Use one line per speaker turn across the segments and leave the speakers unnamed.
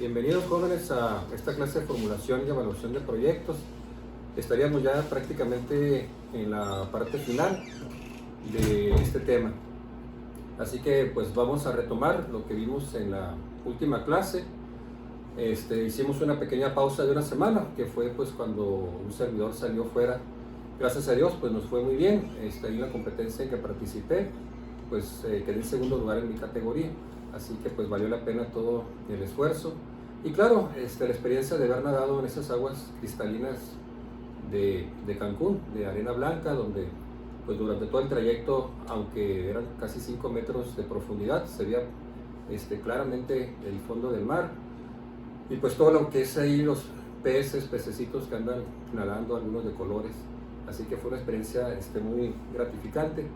Bienvenidos jóvenes a esta clase de formulación y evaluación de proyectos. Estaríamos ya prácticamente en la parte final de este tema. Así que pues vamos a retomar lo que vimos en la última clase. Hicimos una pequeña pausa de una semana, que fue pues cuando un servidor salió fuera. Gracias a Dios pues nos fue muy bien. En la competencia en que participé pues quedé en segundo lugar en mi categoría. Así que pues valió la pena todo el esfuerzo. Y claro, la experiencia de haber nadado en esas aguas cristalinas de Cancún, de arena blanca, donde pues durante todo el trayecto, aunque eran casi 5 metros de profundidad, se veía claramente el fondo del mar. Y pues todo lo que es ahí, los peces, pececitos que andan nadando, algunos de colores. Así que fue una experiencia muy gratificante.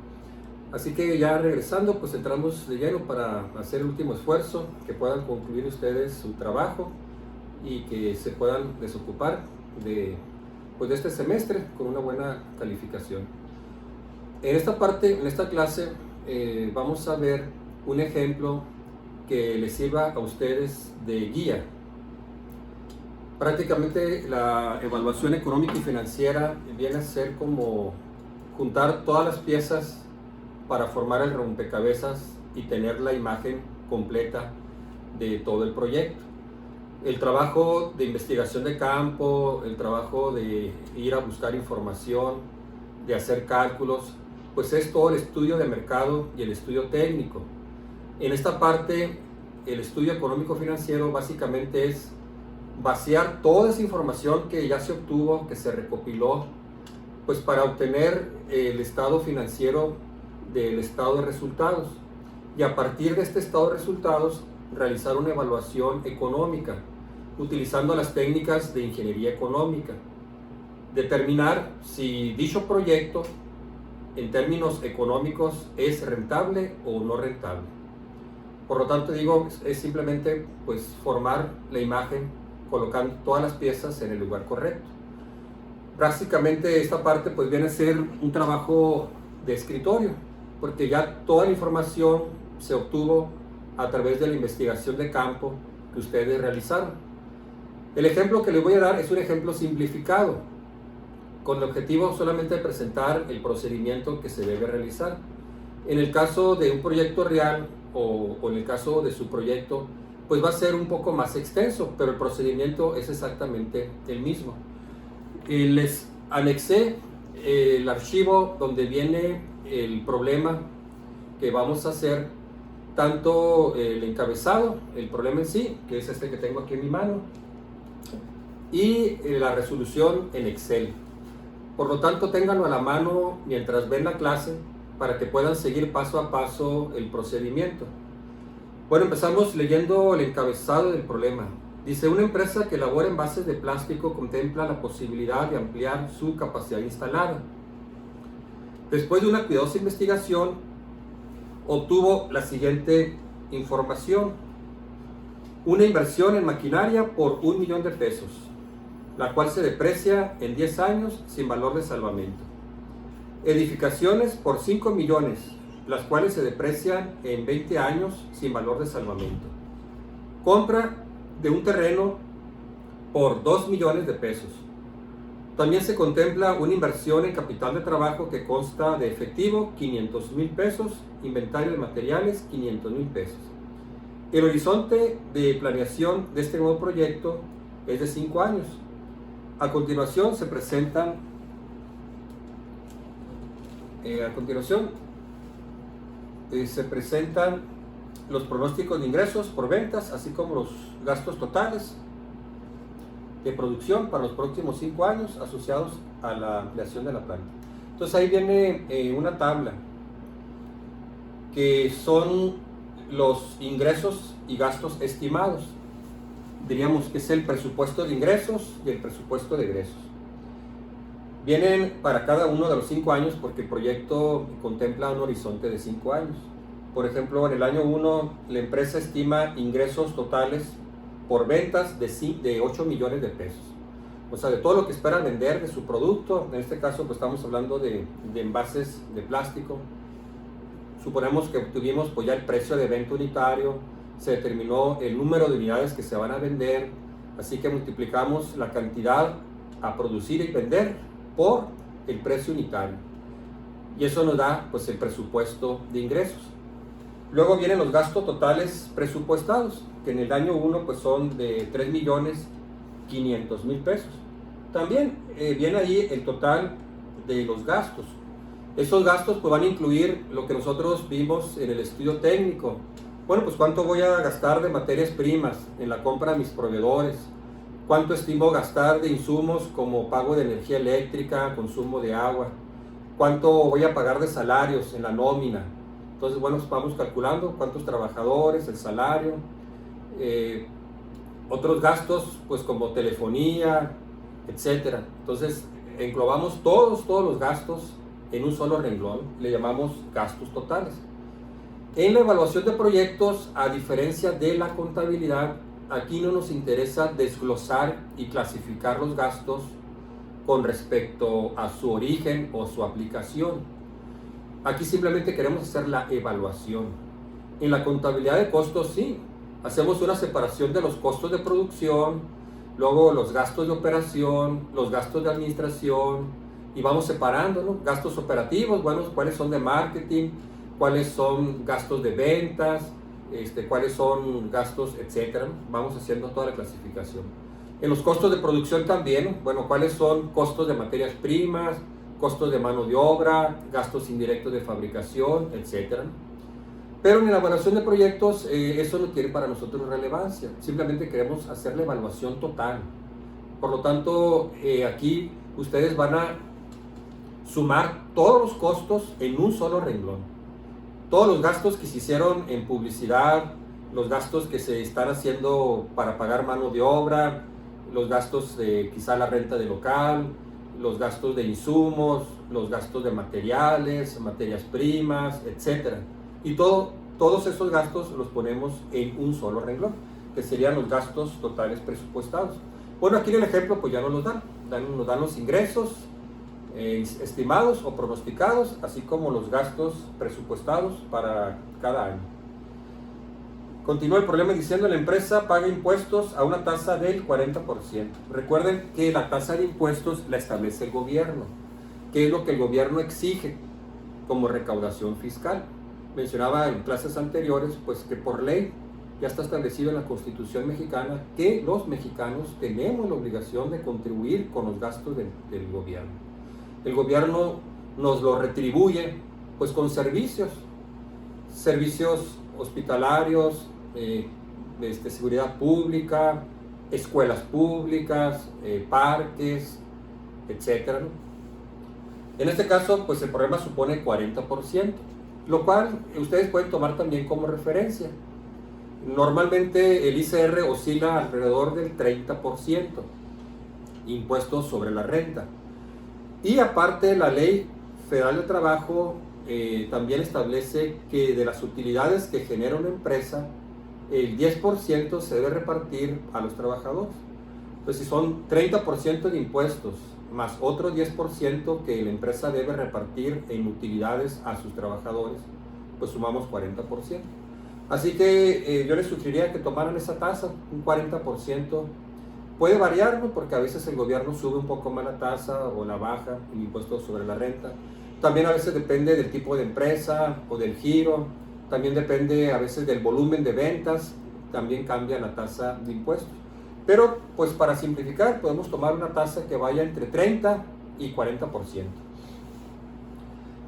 Así que ya regresando, pues entramos de lleno para hacer el último esfuerzo, que puedan concluir ustedes su trabajo y que se puedan desocupar de este semestre con una buena calificación. En esta parte, en esta clase, vamos a ver un ejemplo que les sirva a ustedes de guía. Prácticamente la evaluación económica y financiera viene a ser como juntar todas las piezas para formar el rompecabezas y tener la imagen completa de todo el proyecto. El trabajo de investigación de campo, el trabajo de ir a buscar información, de hacer cálculos, pues es todo el estudio de mercado y el estudio técnico. En esta parte, el estudio económico financiero básicamente es vaciar toda esa información que ya se obtuvo, que se recopiló, pues para obtener el estado financiero del estado de resultados, y a partir de este estado de resultados realizar una evaluación económica utilizando las técnicas de ingeniería económica, determinar si dicho proyecto en términos económicos es rentable o no rentable. Por lo tanto digo, es simplemente pues formar la imagen colocando todas las piezas en el lugar correcto. Prácticamente esta parte pues viene a ser un trabajo de escritorio, porque ya toda la información se obtuvo a través de la investigación de campo que ustedes realizaron. El ejemplo que les voy a dar es un ejemplo simplificado, con el objetivo solamente de presentar el procedimiento que se debe realizar. En el caso de un proyecto real o en el caso de su proyecto, pues va a ser un poco más extenso, pero el procedimiento es exactamente el mismo. Les anexé el archivo donde viene el problema que vamos a hacer, tanto el encabezado, el problema en sí, que es este que tengo aquí en mi mano, y la resolución en Excel. Por lo tanto, ténganlo a la mano mientras ven la clase para que puedan seguir paso a paso el procedimiento. Bueno, empezamos leyendo el encabezado del problema. Dice: una empresa que elabora envases de plástico contempla la posibilidad de ampliar su capacidad instalada. Después de una cuidadosa investigación, obtuvo la siguiente información: una inversión en maquinaria por $1 millón, la cual se deprecia en 10 años sin valor de salvamento. Edificaciones por 5 millones, las cuales se deprecian en 20 años sin valor de salvamento. Compra de un terreno por $2 millones. También se contempla una inversión en capital de trabajo que consta de efectivo $500,000, inventario de materiales $500,000. El horizonte de planeación de este nuevo proyecto es de 5 años. A continuación se presentan los pronósticos de ingresos por ventas, así como los gastos totales de producción para los próximos 5 años asociados a la ampliación de la planta. Entonces ahí viene una tabla que son los ingresos y gastos estimados. Diríamos que es el presupuesto de ingresos y el presupuesto de egresos. Vienen para cada uno de los 5 años porque el proyecto contempla un horizonte de 5 años. Por ejemplo, en el año 1 la empresa estima ingresos totales por ventas de $8 millones. O sea, de todo lo que espera vender de su producto. En este caso pues estamos hablando de envases de plástico. Suponemos que obtuvimos pues ya el precio de venta unitario, se determinó el número de unidades que se van a vender, así que multiplicamos la cantidad a producir y vender por el precio unitario. Y eso nos da pues el presupuesto de ingresos. Luego vienen los gastos totales presupuestados, que en el año 1 pues son de 3.500.000 pesos. También viene ahí el total de los gastos. Esos gastos pues van a incluir lo que nosotros vimos en el estudio técnico. Bueno, pues cuánto voy a gastar de materias primas en la compra de mis proveedores, cuánto estimo gastar de insumos como pago de energía eléctrica, consumo de agua, cuánto voy a pagar de salarios en la nómina. Entonces, bueno, vamos calculando cuántos trabajadores, el salario, otros gastos pues como telefonía, etcétera. Entonces, englobamos todos los gastos en un solo renglón, le llamamos gastos totales. En la evaluación de proyectos, a diferencia de la contabilidad, aquí no nos interesa desglosar y clasificar los gastos con respecto a su origen o su aplicación. Aquí simplemente queremos hacer la evaluación. En la contabilidad de costos sí, hacemos una separación de los costos de producción, luego los gastos de operación, los gastos de administración, y vamos separando, ¿no? Gastos operativos, bueno, cuáles son de marketing, cuáles son gastos de ventas, cuáles son gastos, etcétera. Vamos haciendo toda la clasificación. En los costos de producción también, bueno, cuáles son costos de materias primas, costos de mano de obra, gastos indirectos de fabricación, etcétera. Pero en la evaluación de proyectos eso no tiene para nosotros relevancia, simplemente queremos hacer la evaluación total. Por lo tanto, aquí ustedes van a sumar todos los costos en un solo renglón. Todos los gastos que se hicieron en publicidad, los gastos que se están haciendo para pagar mano de obra, los gastos de quizá la renta de local, los gastos de insumos, los gastos de materiales, materias primas, etc. Y todos esos gastos los ponemos en un solo renglón, que serían los gastos totales presupuestados. Bueno, aquí en el ejemplo pues ya nos dan los ingresos estimados o pronosticados, así como los gastos presupuestados para cada año. Continúa el problema diciendo: la empresa paga impuestos a una tasa del 40%. Recuerden que la tasa de impuestos la establece el gobierno, que es lo que el gobierno exige como recaudación fiscal. Mencionaba en clases anteriores pues que por ley ya está establecido en la Constitución mexicana que los mexicanos tenemos la obligación de contribuir con los gastos del gobierno. El gobierno nos lo retribuye pues con servicios hospitalarios, seguridad pública, escuelas públicas, parques, etc. En este caso pues el problema supone 40%, lo cual ustedes pueden tomar también como referencia. Normalmente el ICR oscila alrededor del 30%, impuestos sobre la renta. Y aparte la Ley Federal del Trabajo también establece que de las utilidades que genera una empresa, el 10% se debe repartir a los trabajadores. Entonces, si son 30% de impuestos más otro 10% que la empresa debe repartir en utilidades a sus trabajadores, pues sumamos 40%. Así que yo les sugeriría que tomaran esa tasa, un 40%. Puede variar, ¿no? Porque a veces el gobierno sube un poco más la tasa o la baja, el impuesto sobre la renta. También a veces depende del tipo de empresa o del giro. También depende a veces del volumen de ventas. También cambia la tasa de impuestos. Pero pues para simplificar podemos tomar una tasa que vaya entre 30 y 40%.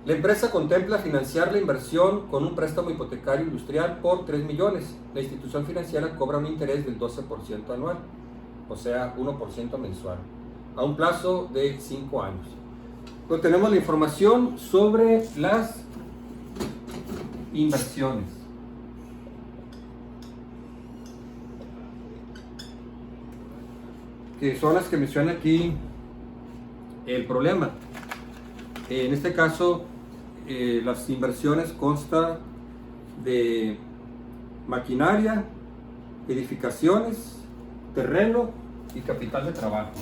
La empresa contempla financiar la inversión con un préstamo hipotecario industrial por 3 millones. La institución financiera cobra un interés del 12% anual, o sea, 1% mensual, a un plazo de 5 años. Entonces, tenemos la información sobre las inversiones. Que son las que menciona aquí el problema. En este caso, las inversiones constan de maquinaria, edificaciones, terreno y capital de trabajo.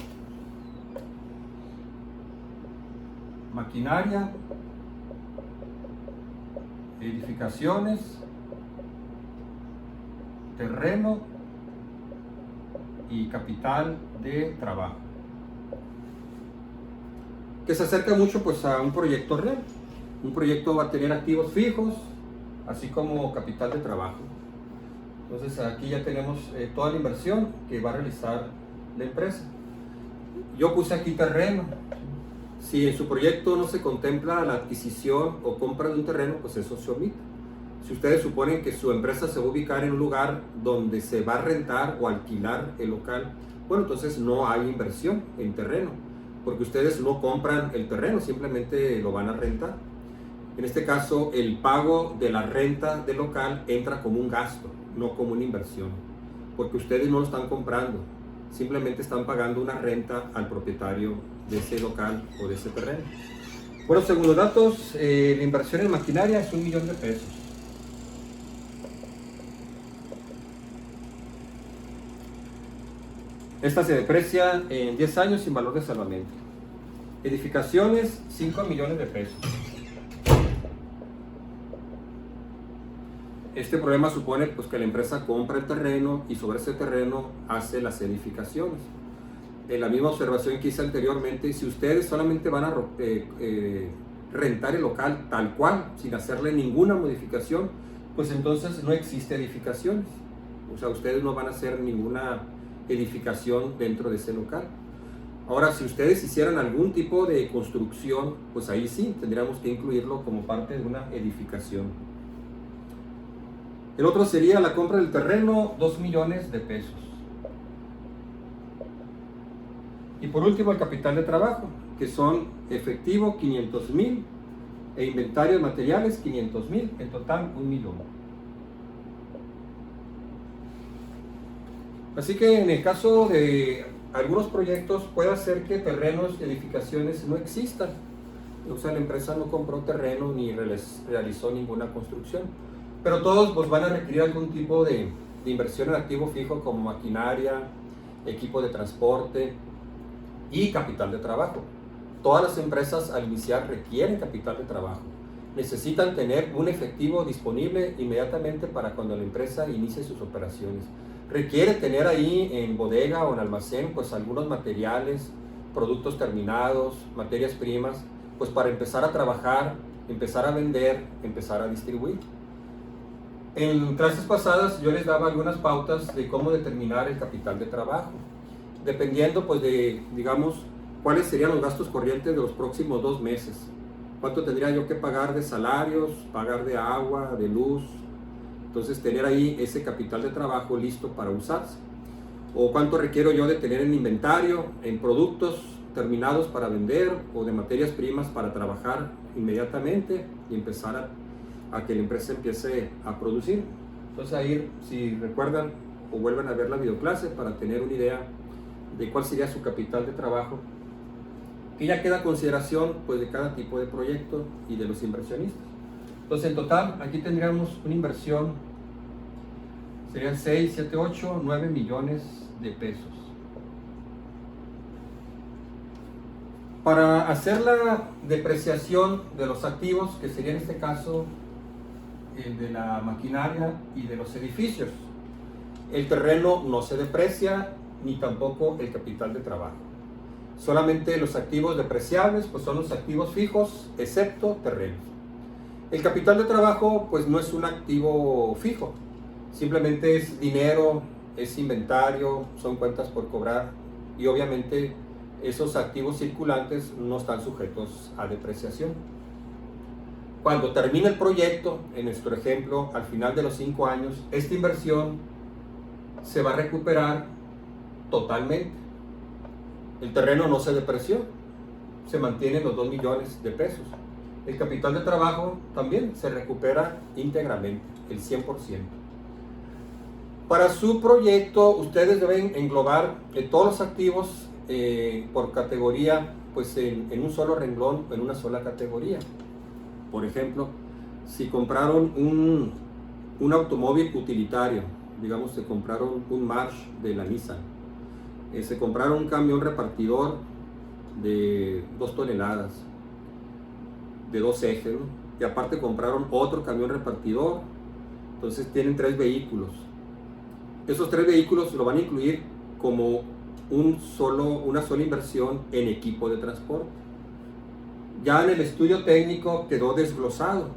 Maquinaria, edificaciones, terreno y capital de trabajo, que se acerca mucho pues a un proyecto real. Un proyecto va a tener activos fijos, así como capital de trabajo. Entonces aquí ya tenemos toda la inversión que va a realizar la empresa. Yo puse aquí terreno. Si en su proyecto no se contempla la adquisición o compra de un terreno, pues eso se omite. Si ustedes suponen que su empresa se va a ubicar en un lugar donde se va a rentar o alquilar el local, bueno, entonces no hay inversión en terreno, porque ustedes no compran el terreno, simplemente lo van a rentar. En este caso, el pago de la renta del local entra como un gasto, no como una inversión, porque ustedes no lo están comprando, simplemente están pagando una renta al propietario de ese local o de ese terreno. Bueno, según los datos, la inversión en maquinaria es $1 millón. Esta se deprecia en 10 años sin valor de salvamento. Edificaciones, $5 millones. Este problema supone pues, que la empresa compra el terreno y sobre ese terreno hace las edificaciones. En la misma observación que hice anteriormente, si ustedes solamente van a rentar el local tal cual, sin hacerle ninguna modificación, pues entonces no existe edificaciones. O sea, ustedes no van a hacer ninguna edificación dentro de ese local. Ahora, si ustedes hicieran algún tipo de construcción, pues ahí sí, tendríamos que incluirlo como parte de una edificación. El otro sería la compra del terreno, $2 millones. Y por último, el capital de trabajo, que son efectivo 500,000 e inventarios materiales 500,000, en total $1 millón. Así que en el caso de algunos proyectos puede ser que terrenos y edificaciones no existan. O sea, la empresa no compró terreno ni realizó ninguna construcción. Pero todos pues, van a requerir algún tipo de inversión en activo fijo como maquinaria, equipo de transporte y capital de trabajo. Todas las empresas al iniciar requieren capital de trabajo. Necesitan tener un efectivo disponible inmediatamente para cuando la empresa inicie sus operaciones. Requiere tener ahí en bodega o en almacén pues algunos materiales, productos terminados, materias primas, pues para empezar a trabajar, empezar a vender, empezar a distribuir. En clases pasadas yo les daba algunas pautas de cómo determinar el capital de trabajo, dependiendo pues de, digamos, cuáles serían los gastos corrientes de los próximos 2 meses. Cuánto tendría yo que pagar de salarios, pagar de agua, de luz. Entonces tener ahí ese capital de trabajo listo para usarse. O cuánto requiero yo de tener en inventario, en productos terminados para vender o de materias primas para trabajar inmediatamente y empezar a que la empresa empiece a producir. Entonces ahí, si recuerdan o vuelven a ver la videoclase para tener una idea de cuál sería su capital de trabajo, que ya queda a consideración pues, de cada tipo de proyecto y de los inversionistas. Entonces en total aquí tendríamos una inversión, serían 6, 7, 8, 9 millones de pesos. Para hacer la depreciación de los activos, que sería en este caso el de la maquinaria y de los edificios, el terreno no se deprecia ni tampoco el capital de trabajo. Solamente los activos depreciables pues son los activos fijos, excepto terrenos. El capital de trabajo pues no es un activo fijo, simplemente es dinero, es inventario, son cuentas por cobrar y obviamente esos activos circulantes no están sujetos a depreciación. Cuando termine el proyecto, en nuestro ejemplo, al final de los 5 años, esta inversión se va a recuperar totalmente. El terreno no se depreció, se mantienen los 2 millones de pesos. El capital de trabajo también se recupera íntegramente, el 100%. Para su proyecto, ustedes deben englobar todos los activos por categoría, pues en un solo renglón, en una sola categoría. Por ejemplo, si compraron un automóvil utilitario, digamos, se compraron un March de la Nissan, se compraron un camión repartidor de 2 toneladas, de 2 ejes, ¿no? Y aparte compraron otro camión repartidor, entonces tienen 3 vehículos. esos 3 vehículos lo van a incluir como una sola inversión en equipo de transporte. Ya en el estudio técnico quedó desglosado.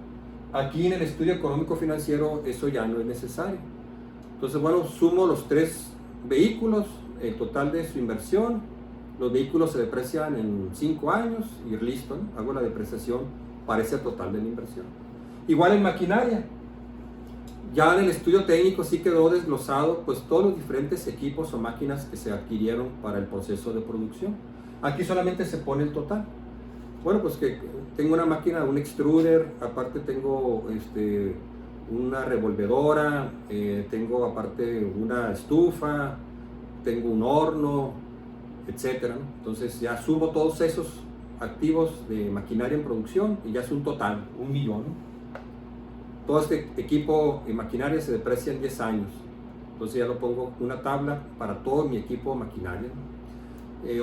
Aquí en el estudio económico financiero eso ya no es necesario. Entonces, bueno, sumo los 3 vehículos, el total de su inversión. Los vehículos se deprecian en 5 años y listo, ¿no? Hago la depreciación para ese total de la inversión. Igual en maquinaria. Ya en el estudio técnico sí quedó desglosado pues todos los diferentes equipos o máquinas que se adquirieron para el proceso de producción. Aquí solamente se pone el total. Bueno, pues que tengo una máquina, un extruder, aparte tengo una revolvedora, tengo aparte una estufa, tengo un horno, etcétera, ¿no? Entonces ya subo todos esos activos de maquinaria en producción y ya es un total, 1 millón, ¿no? Todo este equipo y maquinaria se deprecia en 10 años. Entonces ya lo pongo una tabla para todo mi equipo maquinaria.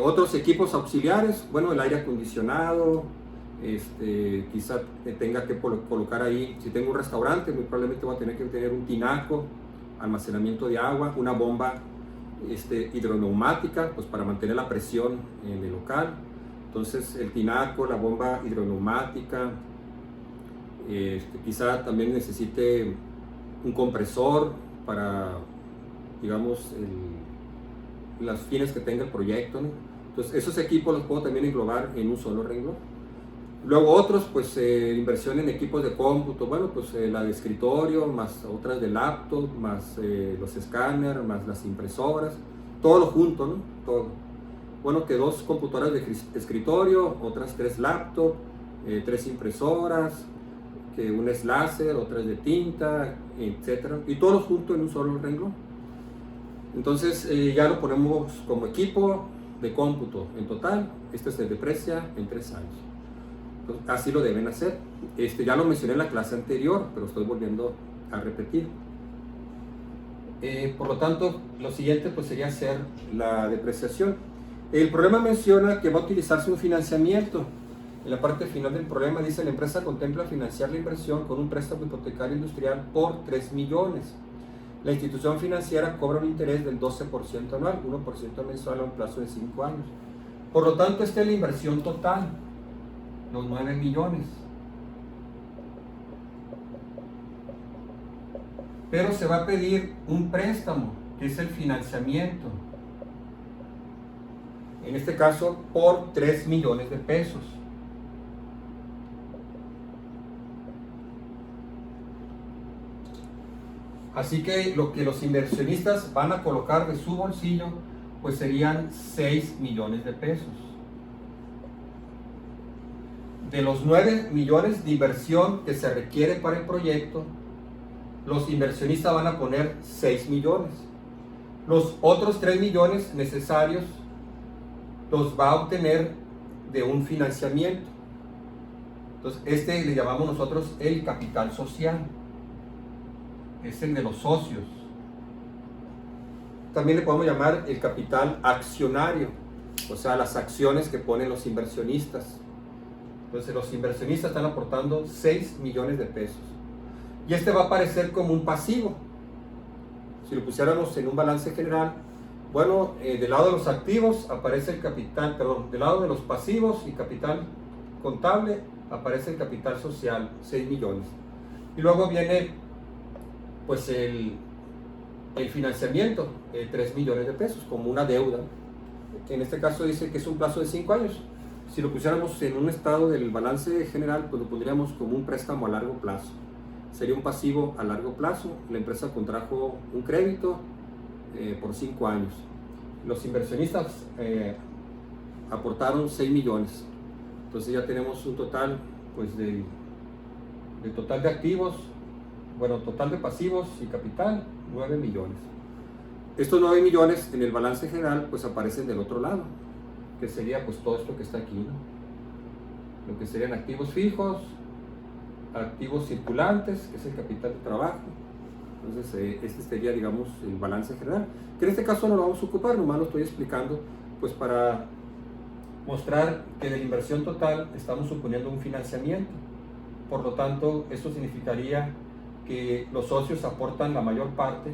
Otros equipos auxiliares, bueno, el aire acondicionado, quizá tenga que colocar ahí, si tengo un restaurante, muy probablemente voy a tener que tener un tinaco, almacenamiento de agua, una bomba hidroneumática, pues para mantener la presión en el local. Entonces el tinaco, la bomba hidroneumática, quizá también necesite un compresor para, digamos, las fines que tenga el proyecto, ¿no? Entonces esos equipos los puedo también englobar en un solo renglón. Luego otros, pues inversión en equipos de cómputo, bueno, pues la de escritorio, más otras de laptop, más los escáneres, más las impresoras, todo lo junto, ¿no? Todo. Bueno, que 2 computadoras de escritorio, otras 3 laptop, 3 impresoras, que una es láser, otra es de tinta, etcétera, y todo junto en un solo renglón. Entonces ya lo ponemos como equipo de cómputo en total. Este se deprecia en 3 años. Entonces, así lo deben hacer. Ya lo mencioné en la clase anterior, pero estoy volviendo a repetir. Por lo tanto, lo siguiente pues sería hacer la depreciación. El problema menciona que va a utilizarse un financiamiento. En la parte final del problema dice: la empresa contempla financiar la inversión con un préstamo hipotecario industrial por 3 millones. La institución financiera cobra un interés del 12% anual, 1% mensual a un plazo de 5 años. Por lo tanto, esta es la inversión total, los 9 millones. Pero se va a pedir un préstamo, que es el financiamiento. En este caso, por 3 millones de pesos. Así que lo que los inversionistas van a colocar de su bolsillo, pues serían 6 millones de pesos. De los 9 millones de inversión que se requiere para el proyecto, los inversionistas van a poner 6 millones. Los otros 3 millones necesarios los va a obtener de un financiamiento. Entonces, le llamamos nosotros el capital social. Es el de los socios. También le podemos llamar el capital accionario, o sea, las acciones que ponen los inversionistas. Entonces los inversionistas están aportando 6 millones de pesos. Y va a aparecer como un pasivo. Si lo pusiéramos en un balance general, bueno, del lado de los activos aparece el capital, perdón, del lado de los pasivos y capital contable aparece el capital social, 6 millones. Y luego viene pues el financiamiento, 3 millones de pesos, como una deuda. En este caso dice que es un plazo de 5 años. Si lo pusiéramos en un estado del balance general, pues lo pondríamos como un préstamo a largo plazo. Sería un pasivo a largo plazo. La empresa contrajo un crédito por 5 años. Los inversionistas aportaron 6 millones. Entonces ya tenemos un total pues de total de activos, bueno, total de pasivos y capital, 9 millones. Estos 9 millones en el balance general pues aparecen del otro lado, que sería pues todo esto que está aquí, ¿no? Lo que serían activos fijos, activos circulantes, que es el capital de trabajo. Entonces este sería, digamos, el balance general, que en este caso no lo vamos a ocupar, nomás lo estoy explicando pues para mostrar que de la inversión total estamos suponiendo un financiamiento. Por lo tanto, eso significaría que los socios aportan la mayor parte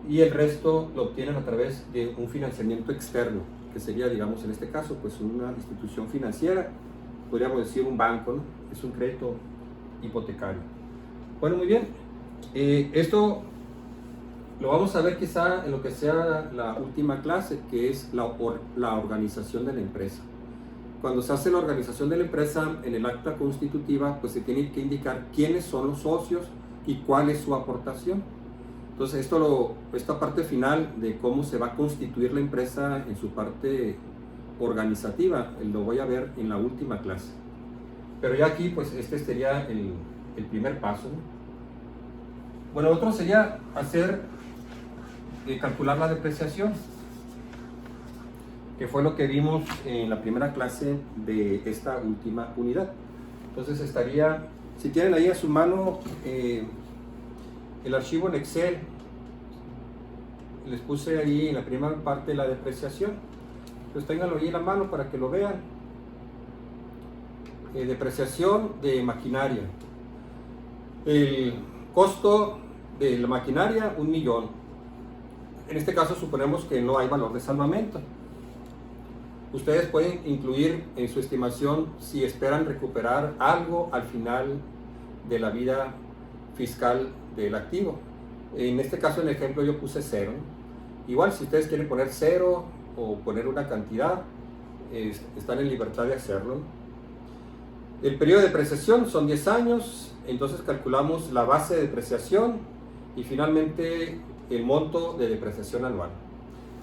y el resto lo obtienen a través de un financiamiento externo, que sería, digamos, en este caso, pues una institución financiera, podríamos decir un banco, ¿no? Es un crédito hipotecario. Bueno, muy bien. Esto lo vamos a ver quizá en lo que sea la última clase, que es la organización de la empresa. Cuando se hace la organización de la empresa en el acta constitutiva, pues se tiene que indicar quiénes son los socios y cuál es su aportación. Entonces esta parte final de cómo se va a constituir la empresa en su parte organizativa, lo voy a ver en la última clase. Pero ya aquí, pues este sería el primer paso, ¿no? Bueno, otro sería calcular la depreciación, que fue lo que vimos en la primera clase de esta última unidad. Entonces estaría, si tienen ahí a su mano el archivo en Excel, les puse ahí en la primera parte la depreciación, pues ténganlo ahí en la mano para que lo vean. Depreciación de maquinaria. El costo de la maquinaria, 1 millón. En este caso suponemos que no hay valor de salvamento. Ustedes pueden incluir en su estimación si esperan recuperar algo al final de la vida fiscal del activo. En este caso, en el ejemplo, yo puse 0. Igual, si ustedes quieren poner 0 o poner una cantidad, están en libertad de hacerlo. El periodo de depreciación son 10 años, entonces calculamos la base de depreciación y finalmente el monto de depreciación anual.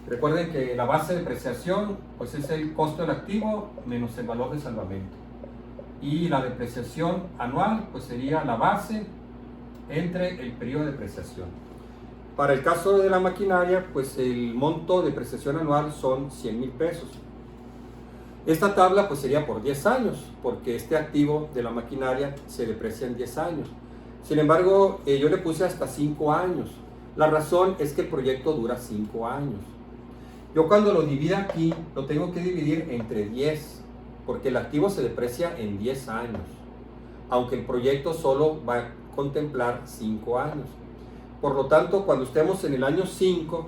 Recuerden que la base de depreciación pues es el costo del activo menos el valor de salvamento. Y la depreciación anual pues sería la base entre el periodo de depreciación. Para el caso de la maquinaria, pues el monto de depreciación anual son 100,000 pesos. Esta tabla pues sería por 10 años, porque este activo de la maquinaria se deprecia en 10 años. Sin embargo, yo le puse hasta 5 años. La razón es que el proyecto dura 5 años. Yo cuando lo divida aquí, lo tengo que dividir entre 10, porque el activo se deprecia en 10 años, aunque el proyecto solo va a contemplar 5 años. Por lo tanto, cuando estemos en el año 5,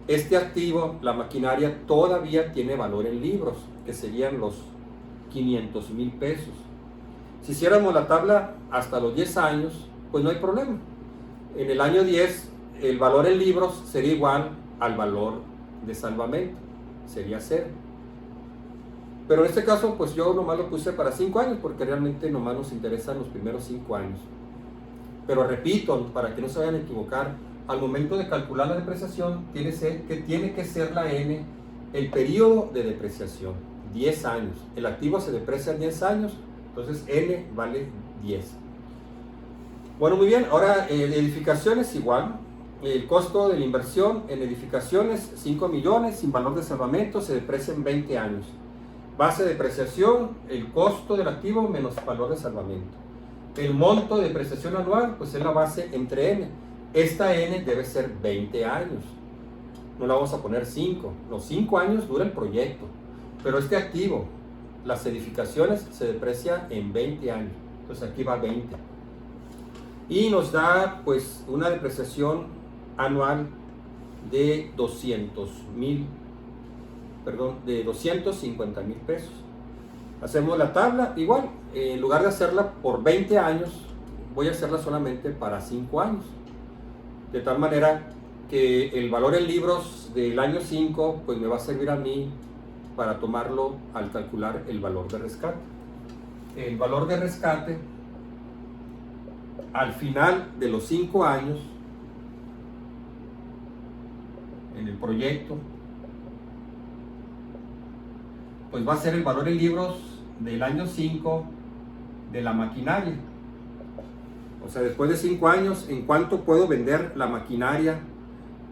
este activo, la maquinaria, todavía tiene valor en libros, que serían los 500,000 pesos. Si hiciéramos la tabla hasta los 10 años, pues no hay problema. En el año 10, el valor en libros sería igual al valor de salvamento, sería 0. Pero en este caso, pues yo nomás lo puse para 5 años, porque realmente nomás nos interesan los primeros 5 años. Pero repito, para que no se vayan a equivocar, al momento de calcular la depreciación, tiene que ser la N el periodo de depreciación, 10 años. El activo se deprecia en 10 años, entonces N vale 10. Bueno, muy bien, ahora edificaciones igual. El costo de la inversión en edificaciones, 5 millones, sin valor de salvamento, se deprecia en 20 años. Base de depreciación, el costo del activo menos valor de salvamento. El monto de depreciación anual, pues es la base entre N. Esta N debe ser 20 años. No la vamos a poner 5. Los 5 años dura el proyecto. Pero este activo, las edificaciones, se deprecia en 20 años. Entonces aquí va 20. Y nos da pues una depreciación anual de 250,000 pesos. Hacemos la tabla igual, en lugar de hacerla por 20 años, voy a hacerla solamente para 5 años. De tal manera que el valor en libros del año 5 pues me va a servir a mí para tomarlo al calcular el valor de rescate. El valor de rescate al final de los 5 años en el proyecto pues va a ser el valor en libros del año 5 de la maquinaria. O sea, después de 5 años, ¿en cuánto puedo vender la maquinaria?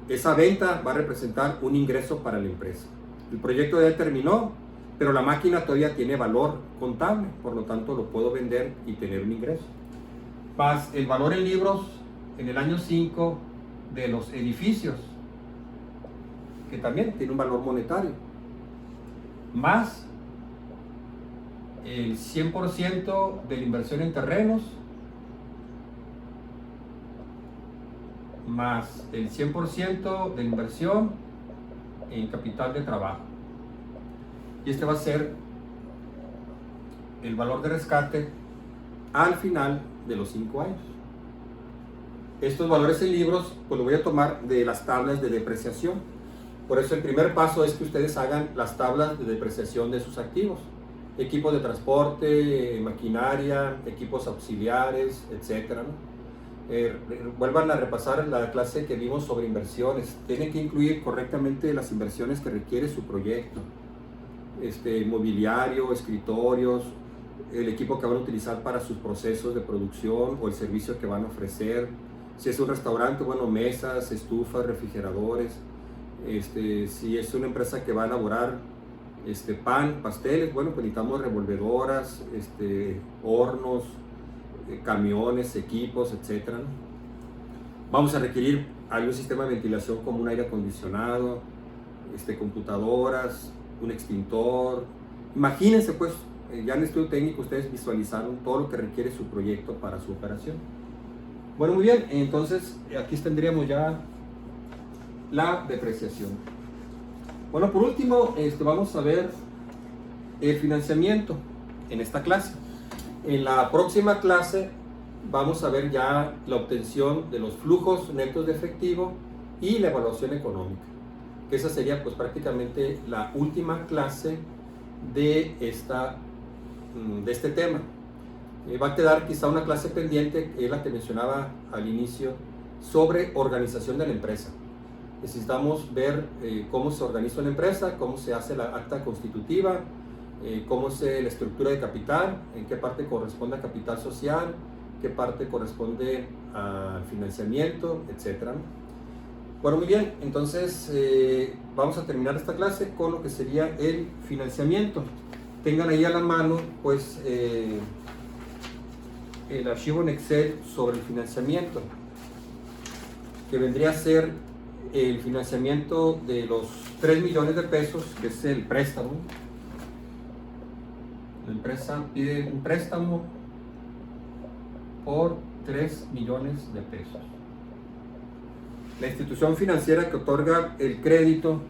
Esa venta va a representar un ingreso para la empresa. El proyecto ya terminó, pero la máquina todavía tiene valor contable, por lo tanto lo puedo vender y tener un ingreso. Más el valor en libros en el año 5 de los edificios, que también tiene un valor monetario, más el 100% de la inversión en terrenos, más el 100% de inversión en capital de trabajo. Y este va a ser el valor de rescate al final de los 5 años. Estos valores en libros, pues lo voy a tomar de las tablas de depreciación. Por eso el primer paso es que ustedes hagan las tablas de depreciación de sus activos. Equipos de transporte, maquinaria, equipos auxiliares, etc., ¿no? Vuelvan a repasar la clase que vimos sobre inversiones. Tienen que incluir correctamente las inversiones que requiere su proyecto. Mobiliario, escritorios, el equipo que van a utilizar para sus procesos de producción o el servicio que van a ofrecer. Si es un restaurante, bueno, mesas, estufas, refrigeradores. Si es una empresa que va a elaborar pan, pasteles, bueno, pues necesitamos revolvedoras, hornos, camiones, equipos, etc., ¿no? Vamos a requerir algún sistema de ventilación como un aire acondicionado, computadoras, un extintor. Imagínense, pues, ya en el estudio técnico ustedes visualizaron todo lo que requiere su proyecto para su operación. Bueno, muy bien, entonces aquí tendríamos ya la depreciación. Bueno, por último, vamos a ver el financiamiento en esta clase. En la próxima clase vamos a ver ya la obtención de los flujos netos de efectivo y la evaluación económica. Que esa sería pues prácticamente la última clase de este tema. Va a quedar quizá una clase pendiente, que es la que mencionaba al inicio, sobre organización de la empresa. Necesitamos ver cómo se organiza una empresa, cómo se hace la acta constitutiva, cómo es la estructura de capital, en qué parte corresponde a capital social, qué parte corresponde al financiamiento, etc. Bueno, muy bien, entonces vamos a terminar esta clase con lo que sería el financiamiento. Tengan ahí a la mano pues el archivo en Excel sobre el financiamiento, que vendría a ser el financiamiento de los 3 millones de pesos, que es el préstamo. La empresa pide un préstamo por 3 millones de pesos. La institución financiera que otorga el crédito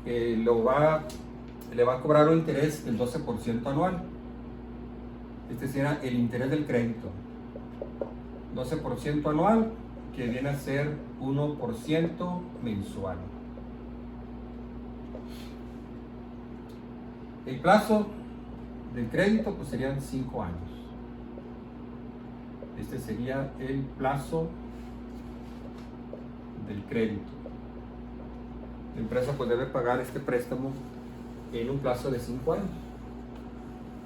le va a cobrar un interés del 12% anual. Este será el interés del crédito. 12% anual, que viene a ser 1% mensual. El plazo del crédito pues serían 5 años. Este sería el plazo del crédito. La empresa pues debe pagar este préstamo en un plazo de 5 años.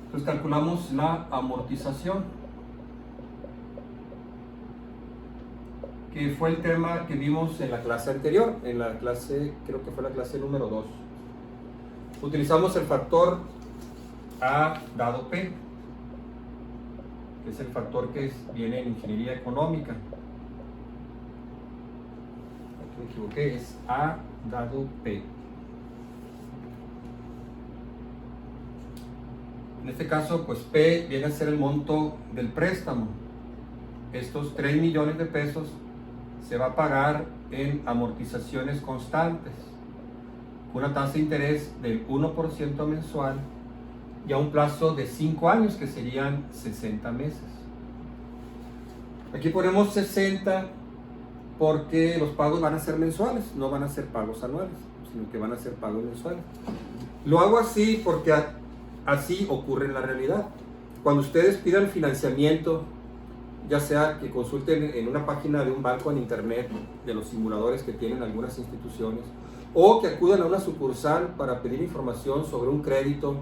Entonces calculamos la amortización, que fue el tema que vimos en la clase anterior, en la clase, creo que fue la clase número 2. Utilizamos el factor A dado P, que es el factor que viene en ingeniería económica. Aquí me equivoqué, es A dado P. En este caso, pues P viene a ser el monto del préstamo. Estos 3 millones de pesos se va a pagar en amortizaciones constantes, una tasa de interés del 1% mensual y a un plazo de 5 años, que serían 60 meses. Aquí ponemos 60 porque los pagos van a ser mensuales, no van a ser pagos anuales, sino que van a ser pagos mensuales. Lo hago así porque así ocurre en la realidad. Cuando ustedes pidan financiamiento, ya sea que consulten en una página de un banco en internet, de los simuladores que tienen algunas instituciones, o que acudan a una sucursal para pedir información sobre un crédito,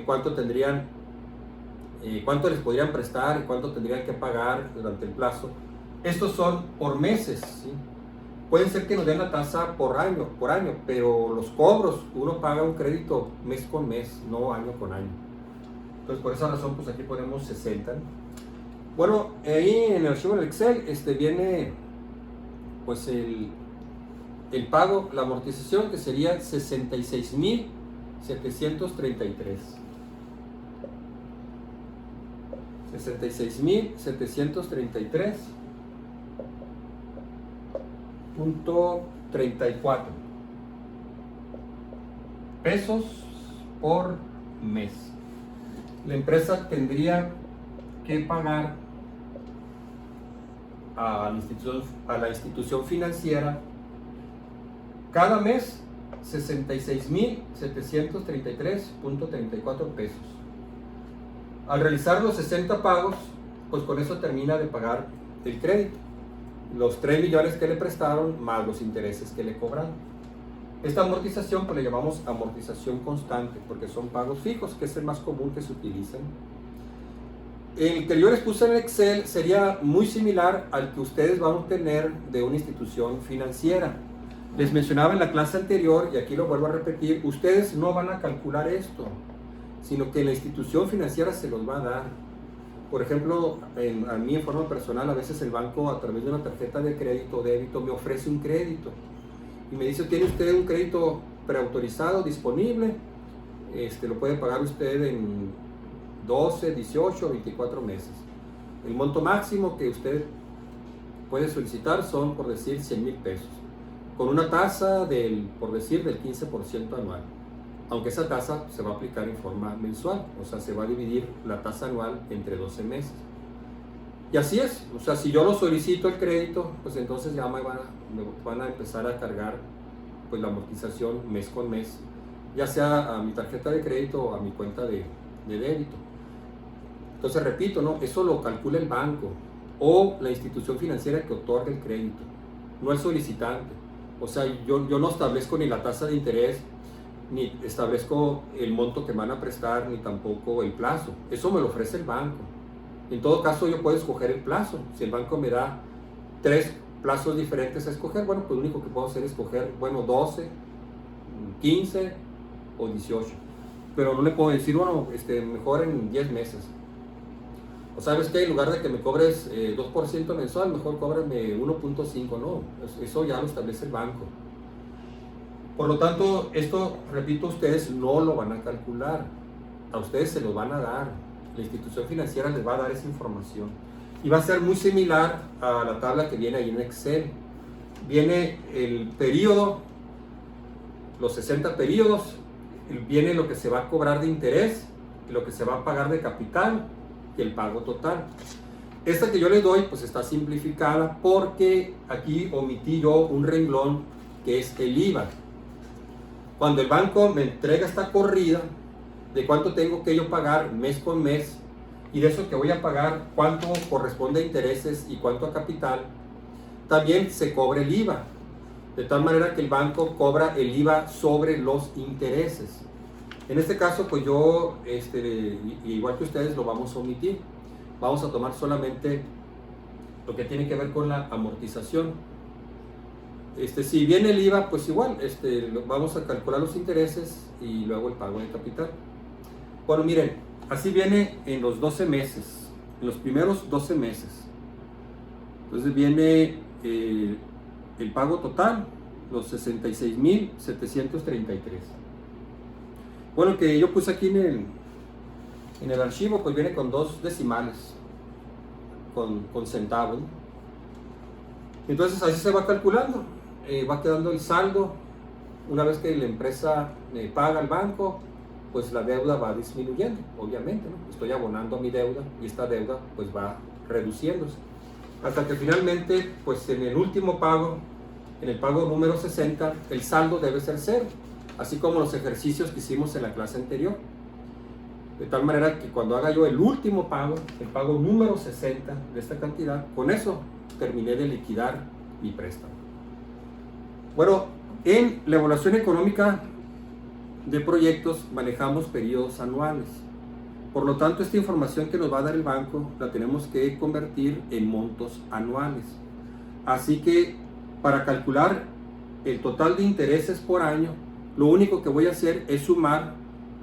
cuánto les podrían prestar y cuánto tendrían que pagar durante el plazo. Estos son por meses, ¿sí? Pueden ser que nos den la tasa por año, pero los cobros, uno paga un crédito mes con mes, no año con año. Entonces, por esa razón, pues aquí ponemos 60, ¿no? Bueno, ahí en el archivo en Excel viene pues el pago, la amortización, que sería 66,733. 66,733. $1.34 pesos por mes. La empresa tendría que pagar a la institución financiera cada mes 66,733.34 pesos. Al realizar los 60 pagos, pues con eso termina de pagar el crédito, los 3 millones que le prestaron más los intereses que le cobraron. Esta amortización pues le llamamos amortización constante, porque son pagos fijos, que es el más común que se utilizan. El que yo les puse en Excel sería muy similar al que ustedes van a obtener de una institución financiera. Les mencionaba en la clase anterior, y aquí lo vuelvo a repetir, ustedes no van a calcular esto, sino que la institución financiera se los va a dar. Por ejemplo, a mí en forma personal, a veces el banco a través de una tarjeta de crédito o débito me ofrece un crédito y me dice: ¿tiene usted un crédito preautorizado disponible? Lo puede pagar usted en 12, 18, 24 meses. El monto máximo que usted puede solicitar son, por decir, 100,000 pesos, con una tasa por decir, del 15% anual. Aunque esa tasa se va a aplicar en forma mensual, o sea, se va a dividir la tasa anual entre 12 meses. Y así es, o sea, si yo lo solicito el crédito, pues entonces ya me van a empezar a cargar pues la amortización mes con mes, ya sea a mi tarjeta de crédito o a mi cuenta de débito. Entonces repito, ¿no? Eso lo calcula el banco o la institución financiera que otorga el crédito, no el solicitante. O sea, yo no establezco ni la tasa de interés, ni establezco el monto que van a prestar, ni tampoco el plazo. Eso me lo ofrece el banco. En todo caso, yo puedo escoger el plazo. Si el banco me da 3 plazos diferentes a escoger, bueno, pues lo único que puedo hacer es escoger, bueno, 12, 15 o 18. Pero no le puedo decir, bueno, mejor en 10 meses. O sabes que en lugar de que me cobres 2% mensual, mejor cóbrame 1.5, no. Eso ya lo establece el banco. Por lo tanto, esto, repito, ustedes no lo van a calcular. A ustedes se lo van a dar. La institución financiera les va a dar esa información. Y va a ser muy similar a la tabla que viene ahí en Excel. Viene el periodo, los 60 periodos, viene lo que se va a cobrar de interés, lo que se va a pagar de capital y el pago total. Esta que yo les doy pues está simplificada porque aquí omití yo un renglón que es el IVA. Cuando el banco me entrega esta corrida de cuánto tengo que yo pagar mes con mes y de eso que voy a pagar cuánto corresponde a intereses y cuánto a capital, también se cobra el IVA, de tal manera que el banco cobra el IVA sobre los intereses. En este caso pues yo, igual que ustedes, lo vamos a omitir. Vamos a tomar solamente lo que tiene que ver con la amortización. Si viene el IVA, pues igual, vamos a calcular los intereses y luego el pago de capital. Bueno, miren, así viene en los 12 meses, en los primeros 12 meses. Entonces viene el pago total, los 66,733. Bueno, que yo puse aquí en el archivo, pues viene con 2 decimales, con centavos, ¿no? Entonces así se va calculando, va quedando el saldo. Una vez que la empresa paga al banco, pues la deuda va disminuyendo, obviamente, ¿no? Estoy abonando a mi deuda y esta deuda pues va reduciéndose. Hasta que finalmente, pues en el último pago, en el pago número 60, el saldo debe ser 0, así como los ejercicios que hicimos en la clase anterior. De tal manera que cuando haga yo el último pago, el pago número 60 de esta cantidad, con eso terminé de liquidar mi préstamo. Bueno, en la evaluación económica de proyectos manejamos periodos anuales. Por lo tanto, esta información que nos va a dar el banco la tenemos que convertir en montos anuales. Así que para calcular el total de intereses por año, lo único que voy a hacer es sumar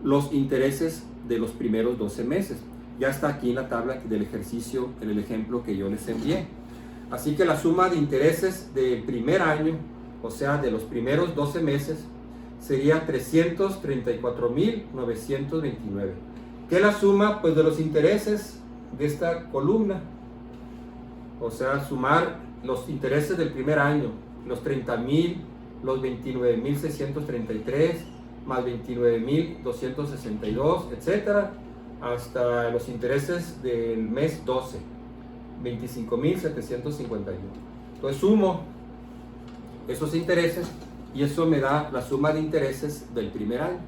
los intereses de los primeros 12 meses. Ya está aquí en la tabla del ejercicio, en el ejemplo que yo les envié. Así que la suma de intereses del primer año, o sea, de los primeros 12 meses, sería 334,929. ¿Qué es la suma? Pues de los intereses de esta columna. O sea, sumar los intereses del primer año los 30,000, los 29,633, más 29,262, etcétera, hasta los intereses del mes 12, 25,751. Entonces sumo esos intereses y eso me da la suma de intereses del primer año.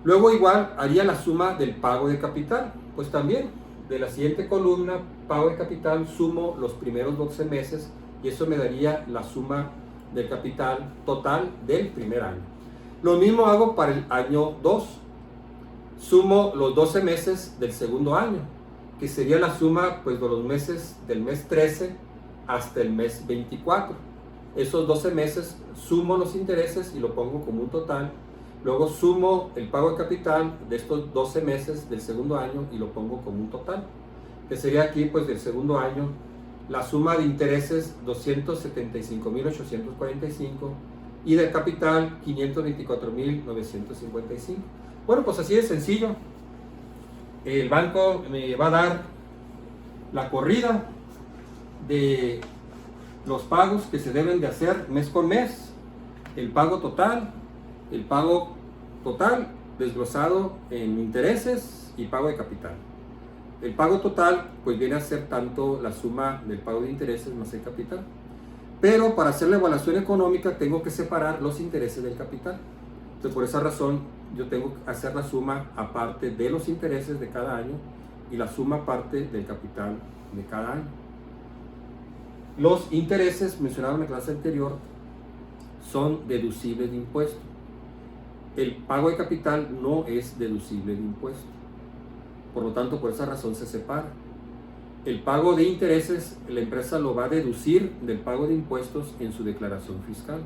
Luego igual haría la suma del pago de capital. Pues también de la siguiente columna, pago de capital, sumo los primeros 12 meses y eso me daría la suma del capital total del primer año. Lo mismo hago para el año 2. Sumo los 12 meses del segundo año, que sería la suma pues, de los meses del mes 13 hasta el mes 24. Esos 12 meses sumo los intereses y lo pongo como un total. Luego sumo el pago de capital de estos 12 meses del segundo año y lo pongo como un total, que sería aquí pues del segundo año la suma de intereses 275,845 y de capital 524,955. Bueno, pues así de sencillo. El banco me va a dar la corrida de los pagos que se deben de hacer mes con mes, el pago total desglosado en intereses y pago de capital. El pago total pues viene a ser tanto la suma del pago de intereses más el capital. Pero para hacer la evaluación económica tengo que separar los intereses del capital. Entonces por esa razón yo tengo que hacer la suma aparte de los intereses de cada año y la suma aparte del capital de cada año. Los intereses mencionados en la clase anterior son deducibles de impuesto. El pago de capital no es deducible de impuesto. Por lo tanto, por esa razón se separa. El pago de intereses, la empresa lo va a deducir del pago de impuestos en su declaración fiscal.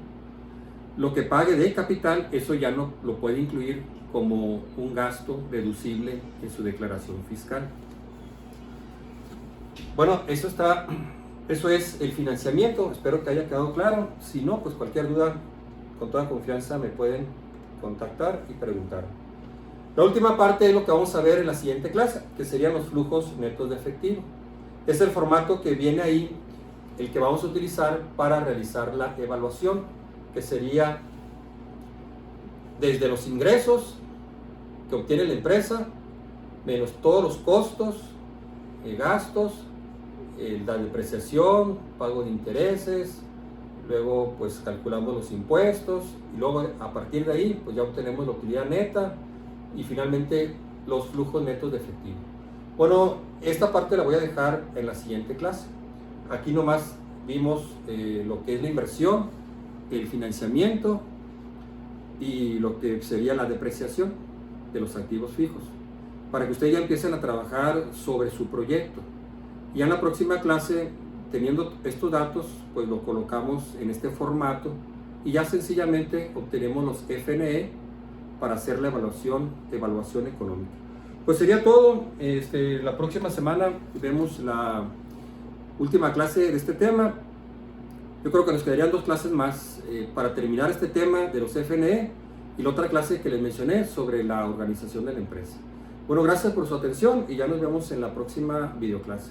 Lo que pague de capital, eso ya no lo puede incluir como un gasto deducible en su declaración fiscal. Bueno, eso es el financiamiento. Espero que haya quedado claro. Si no, pues cualquier duda, con toda confianza me pueden contactar y preguntar. La última parte es lo que vamos a ver en la siguiente clase, que serían los flujos netos de efectivo. Es el formato que viene ahí, el que vamos a utilizar para realizar la evaluación, que sería desde los ingresos que obtiene la empresa, menos todos los costos, gastos, la depreciación, pago de intereses, luego pues calculamos los impuestos y luego a partir de ahí pues ya obtenemos la utilidad neta y finalmente los flujos netos de efectivo. Bueno, esta parte la voy a dejar en la siguiente clase. Aquí nomás vimos lo que es la inversión, el financiamiento y lo que sería la depreciación de los activos fijos, para que ustedes ya empiecen a trabajar sobre su proyecto. Y en la próxima clase, teniendo estos datos, pues lo colocamos en este formato y ya sencillamente obtenemos los FNE para hacer la evaluación económica. Pues sería todo. La próxima semana vemos la última clase de este tema. Yo creo que nos quedarían 2 clases más para terminar este tema de los FNE y la otra clase que les mencioné sobre la organización de la empresa. Bueno, gracias por su atención y ya nos vemos en la próxima videoclase.